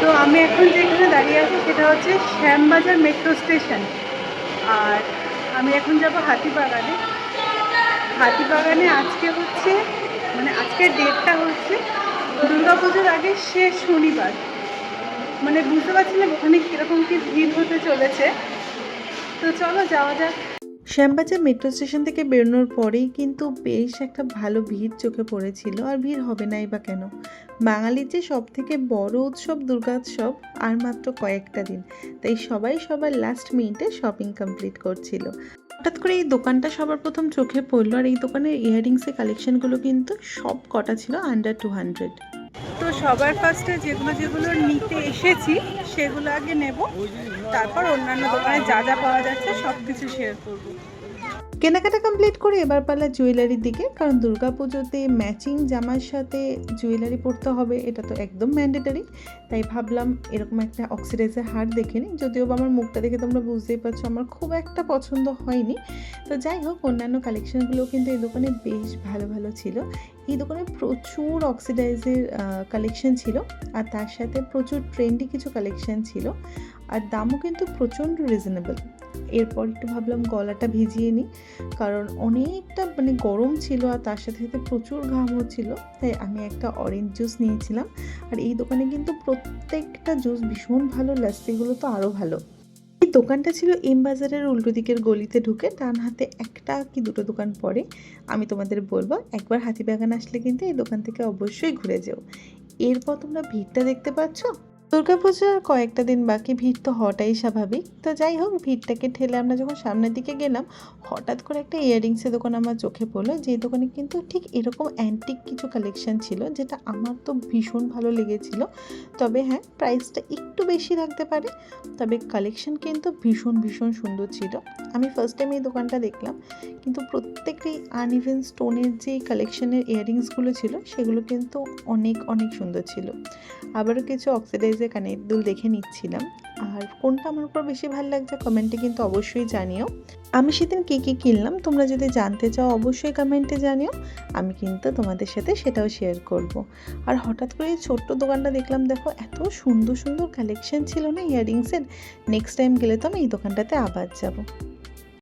তো আমি এখন যেখানে দাঁড়িয়ে আছি সেটা হচ্ছে শ্যামবাজার মেট্রো স্টেশন। আর আমি এখন যাব হাতিবাগানে। হাতিবাগানে আজকে হচ্ছে মানে আজকের ডেটটা হচ্ছে দুর্গাপুজোর আগে শেষ শনিবার। মানে বুঝতে পারছি না ওখানে কীরকম কী ভিড় হতে চলেছে। তো চলো যাওয়া যাক। শ্যামবাজার মেট্রো স্টেশন থেকে বেরোনোর পরেই কিন্তু বেশ একটা ভালো ভিড় চোখে পড়েছিল। আর ভিড় হবে নাই বা কেন, বাঙালির যে সব থেকে বড় উৎসব দুর্গোৎসব আর মাত্র কয়েকটা দিন, তাই সবাই সবার লাস্ট মিনিটে শপিং কমপ্লিট করছিল। হঠাৎ করে এই দোকানটা সবার প্রথম চোখে পড়লো। আর এই দোকানের ইয়াররিংসের কালেকশনগুলো কিন্তু সব কটা ছিল আন্ডার 200। তো সবার ফার্স্টে যেগুলো নিতে এসেছি সেগুলো আগে নেব, তারপর অন্যান্য দোকানে যা যা পাওয়া যাচ্ছে সব কিছু শেয়ার করব। কেনাকাটা কমপ্লিট করে এবার পালা জুয়েলারির দিকে, কারণ দুর্গাপুজোতে ম্যাচিং জামার সাথে জুয়েলারি পরতে হবে, এটা তো একদম ম্যান্ডেটারি। তাই ভাবলাম এরকম একটা অক্সিডাইজার হার দেখে নিই। যদিও আমার মুখটা দেখে তোমরা বুঝতেই পারছো আমার খুব একটা পছন্দ হয়নি। তো যাই হোক, অন্যান্য কালেকশানগুলোও কিন্তু এই দোকানে বেশ ভালো ভালো ছিল। এই দোকানে প্রচুর অক্সিডাইজের কালেকশন ছিল, আর তার সাথে প্রচুর ট্রেন্ডি কিছু কালেকশন ছিল, আর দামও কিন্তু প্রচণ্ড রিজনেবল। এরপর একটু ভাবলাম গলাটা ভিজিয়ে নিই, কারণ অনেকটা মানে গরম ছিল আর তার সাথে সাথে প্রচুর ঘাম হচ্ছিল। তাই আমি একটা অরেঞ্জ জুস নিয়েছিলাম। আর এই দোকানে কিন্তু প্রত্যেকটা জুস ভীষণ ভালো, লাস্সিগুলো তো আরও ভালো। এই দোকানটা ছিল এম বাজারের উল্টো দিকের গলিতে ঢুকে ডান হাতে একটা কি দুটো দোকান পরে। আমি তোমাদের বলবো একবার হাতিবাগান আসলে কিন্তু এই দোকান থেকে অবশ্যই ঘুরে যেও। এরপর তোমরা ভিড়টা দেখতে পাচ্ছ। দুর্গাপূজার কয়েকটা দিন বাকি, ভিড় তো হওয়াটাই স্বাভাবিক। তো যাই হোক, ভিড়টাকে ঠেলে আমরা যখন সামনের দিকে গেলাম, হঠাৎ করে একটা ইয়াররিংসের দোকান আমার চোখে পড়লো, যে দোকানে কিন্তু ঠিক এরকম অ্যান্টিক কিছু কালেকশন ছিল, যেটা আমার তো ভীষণ ভালো লেগেছিল। তবে হ্যাঁ, প্রাইসটা একটু বেশি লাগতে পারে, তবে কালেকশন কিন্তু ভীষণ ভীষণ সুন্দর ছিল। আমি ফার্স্ট টাইম এই দোকানটা দেখলাম, কিন্তু প্রত্যেকটি আনইভেন স্টোনের যে কালেকশনের ইয়াররিংসগুলো ছিল সেগুলো কিন্তু অনেক অনেক সুন্দর ছিল। আবারও কিছু অক্সিডাইজের কানের দুল দেখে নিচ্ছিলাম। আর কোনটা আমার উপর বেশি ভালো লাগছে কমেন্টে কিন্তু অবশ্যই জানিও। আমি সেদিন কী কী কিনলাম তোমরা যদি জানতে চাও অবশ্যই কমেন্টে জানিও, আমি কিন্তু তোমাদের সাথে সেটাও শেয়ার করব। আর হঠাৎ করে এই ছোট্ট দোকানটা দেখলাম, দেখো এত সুন্দর সুন্দর কালেকশন ছিল না ইয়াররিংসের। নেক্সট টাইম গেলে তো আমি এই দোকানটাতে আবার যাব।